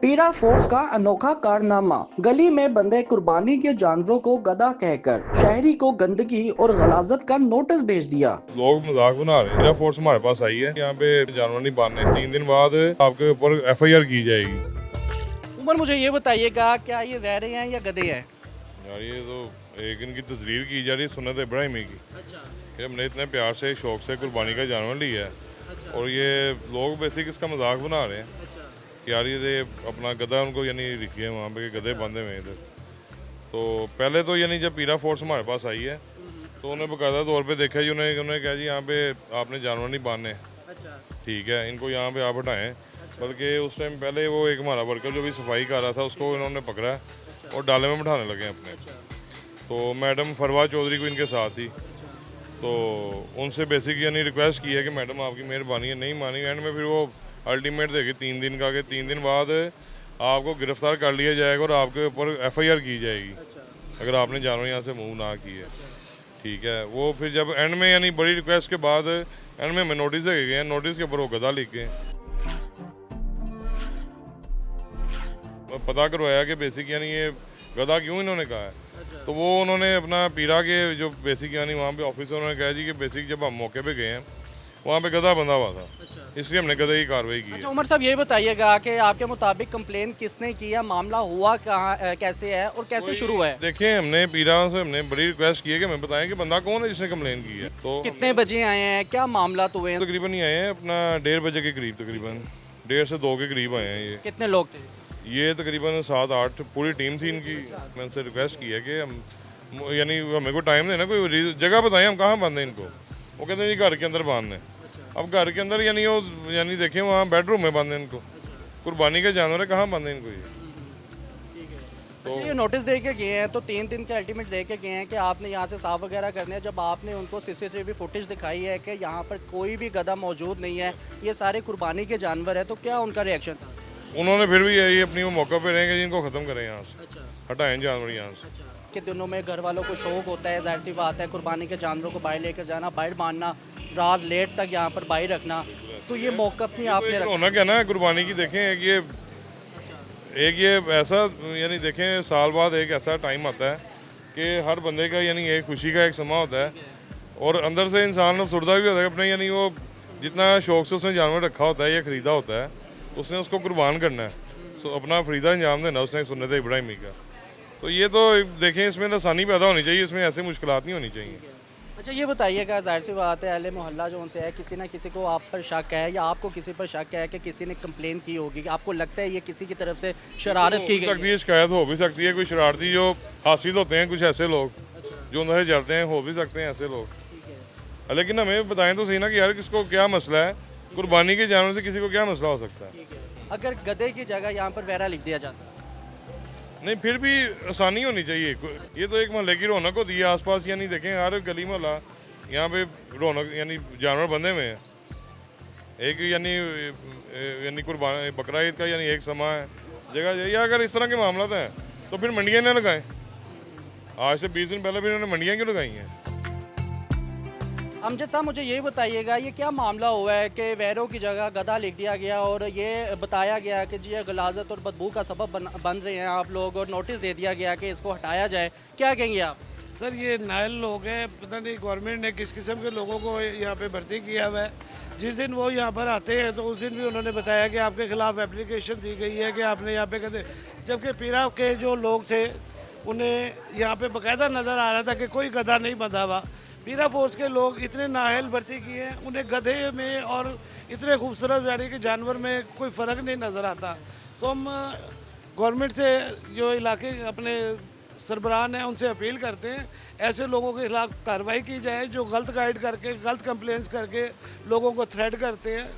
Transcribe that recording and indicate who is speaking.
Speaker 1: पीरा फोर्स का अनोखा कारनामा। गली में बंधे कुर्बानी के जानवरों को गधा कहकर शहरी को गंदगी और गलाजत का नोटिस भेज दिया।
Speaker 2: लोग मजाक बना रहे हैं। पीरा फोर्स हमारे पास आई है, यहाँ पे जानवर नहीं बांधने। 3 दिन बाद आपके ऊपर FIR की जाएगी।
Speaker 3: उमर, मुझे ये बताइएगा, क्या ये वैरे हैं या गधे हैं?
Speaker 2: यार ये तो एक इनकी तस्वीर की जा रही है सुन्नत इब्राहिमी की।
Speaker 3: अच्छा,
Speaker 2: ये हमने इतने प्यार से शौक से कुर्बानी का जानवर लिया है,
Speaker 3: अच्छा,
Speaker 2: और ये लोग बेसिक इसका मजाक बना रहे हैं
Speaker 3: अच्छा,
Speaker 2: कि यार ये अपना गधा उनको यानी लिखी है वहाँ पे कि गधे बांधे हुए हैं इधर। तो पहले तो यानी जब पीरा फोर्स हमारे पास आई है तो उन्हें बाकायदा तौर पे देखा जी, उन्हें कहा जी यहाँ पे आपने जानवर नहीं बांधने,
Speaker 3: अच्छा,
Speaker 2: ठीक है, इनको यहाँ पे आप हटाएं। बल्कि उस टाइम पहले वो एक हमारा वर्कर जो भी सफाई कर रहा था उसको इन्होंने पकड़ा और डाले में बिठाने लगे अपने। तो मैडम फरवा चौधरी को इनके साथ थी, तो उनसे बेसिक यानी रिक्वेस्ट की है कि मैडम आपकी मेहरबानी है, नहीं मानी। एंड में फिर वो अल्टीमेट देगी 3 दिन का, कि 3 दिन बाद आपको गिरफ्तार कर लिया जाएगा और आपके ऊपर FIR की जाएगी अगर आपने जानवर यहाँ से मूव ना किए, ठीक है। वो फिर जब एंड में यानी बड़ी रिक्वेस्ट के बाद एंड में हमें नोटिस दे गए हैं, नोटिस के ऊपर वो गधा लिख के पता करवाया कि बेसिक यानी ये गधा क्यों इन्होंने कहा है। तो वो उन्होंने अपना पीरा के जो बेसिक यानी वहाँ पे ऑफिस से उन्होंने कहा जी कि बेसिक जब हम मौके पे गए हैं वहाँ पे गधा बंधा हुआ था, इसलिए हमने गधे की कार्रवाई की
Speaker 3: अच्छा।
Speaker 2: है।
Speaker 3: उमर साहब, ये बताइएगा कि आपके मुताबिक कंप्लेन किसने की है, मामला हुआ कहाँ, कैसे है और कैसे शुरू हुआ है?
Speaker 2: देखिए, हमने पीरा से हमने बड़ी रिक्वेस्ट की है कि हमें बताएं कि बंदा कौन है जिसने कंप्लेन की है। तो
Speaker 3: कितने बजे आए हैं, क्या मामला हुए हैं?
Speaker 2: तकरीबन ही आए हैं अपना 1:30 बजे के करीब, तकरीबन 1:30 से 2 के करीब आए हैं ये।
Speaker 3: कितने लोग थे?
Speaker 2: ये तकरीबन 7-8 पूरी टीम थी इनकी। मैंने उनसे रिक्वेस्ट की है कि हम यानी हमें को टाइम देना, कोई जगह बताएं हम कहाँ बांधें इनको। वो कहते हैं जी घर के अंदर बांधने। अब घर के अंदर यानी वो यानी देखें वहाँ बेडरूम में बांधे इनको, कुर्बानी के जानवर है, कहाँ बांधे इनको ये।
Speaker 3: अच्छा, ये नोटिस दे के गए हैं तो 3 दिन के अल्टीमेट दे के गए हैं कि आपने यहाँ से साफ वगैरह करने हैं। जब आपने उनको CCTV फुटेज दिखाई है कि यहाँ पर कोई भी गधा मौजूद नहीं है, ये सारे कुर्बानी के जानवर है, तो क्या उनका रिएक्शन था?
Speaker 2: उन्होंने फिर भी यही अपनी वो मौका पे रहेंगे जिनको ख़त्म करें यहाँ से,
Speaker 3: अच्छा,
Speaker 2: हटाएं जानवर यहाँ से।
Speaker 3: अच्छा। के दिनों में घर वालों को शौक होता है, जाहिर सी बात है, कुर्बानी के जानवरों को बाहर लेकर जाना, बाहर बांधना, रात लेट तक यहाँ पर बाहर रखना, तो ये मौकफ नहीं आपने रखा?
Speaker 2: रौनक है ना कुर्बानी की। देखें एक ये ऐसा यानी देखें साल बाद एक ऐसा टाइम आता है कि हर बंदे का यानी एक खुशी का एक समा होता है, और अंदर से इंसान अफसरदा भी होता है अपने, यानी वो जितना शौक से उसने जानवर रखा होता है या ख़रीदा होता है उसने उसको कुर्बान करना है, अपना फरीदा अंजाम देना उसने सुन्नत इब्राहिमी का। तो ये तो देखें इसमें आसानी पैदा होनी चाहिए, इसमें ऐसे मुश्किलात नहीं होनी चाहिए।
Speaker 3: अच्छा, ये बताइएगा, जाहिर सी बात है, अहले मोहल्ला जो उनसे है, किसी ना किसी को आप पर शक है या आपको किसी पर शक है कि किसी ने कंप्लेन की होगी, कि आपको लगता है ये किसी की तरफ से शरारत की गई है?
Speaker 2: शिकायत हो भी सकती है, कोई शरारती जो हासिल होते हैं, कुछ ऐसे लोग जो अंदर से जलते हैं, हो भी सकते हैं ऐसे लोग। लेकिन हमें बताएं तो सही ना कि यार किसको क्या मसला है, कुर्बानी के जानवर से किसी को क्या मसला हो सकता है।
Speaker 3: अगर गधे की जगह यहाँ पर वैरा लिख दिया जाता?
Speaker 2: नहीं, फिर भी आसानी होनी चाहिए। ये तो एक मोहल्ले की रौनक होती है आसपास, यानी देखें हर गली मोहल्ला यहाँ पे रौनक यानी जानवर बंधे हुए हैं। एक यानी कुर्बान बकरा ईद का यानी एक समा है जगह, या अगर इस तरह के मामला हैं तो फिर मंडियाँ ना लगाएं। आज से 20 दिन पहले फिर इन्होंने मंडियाँ क्यों लगाई हैं?
Speaker 3: अमजद साहब, मुझे ये बताइएगा, ये क्या मामला हुआ है कि वैरों की जगह गधा लिख दिया गया और ये बताया गया कि जी ये गलाजत और बदबू का सबब बन रहे हैं आप लोग, और नोटिस दे दिया गया कि इसको हटाया जाए, क्या कहेंगे आप?
Speaker 4: सर, ये नायल लोग हैं, पता नहीं गवर्नमेंट ने किस किस्म के लोगों को यहाँ पे भर्ती किया हुआ है। जिस दिन वो यहाँ पर आते हैं तो उस दिन भी उन्होंने बताया कि आपके खिलाफ एप्लीकेशन दी गई है कि आपने यहाँ पे कहते, जबकि पीरा के जो लोग थे उन्हें यहाँ पे बाकायदा नज़र आ रहा था कि कोई गधा नहीं बंधा हुआ। पीरा फोर्स के लोग इतने नाअहल भर्ती किए हैं, उन्हें गधे में और इतने खूबसूरत वैरायटी के जानवर में कोई फ़र्क नहीं नज़र आता। तो हम गवर्नमेंट से जो इलाके अपने सरबराहान हैं उनसे अपील करते हैं ऐसे लोगों के खिलाफ कार्रवाई की जाए जो गलत गाइड करके, गलत कंप्लेंट्स करके लोगों को थ्रेट करते हैं।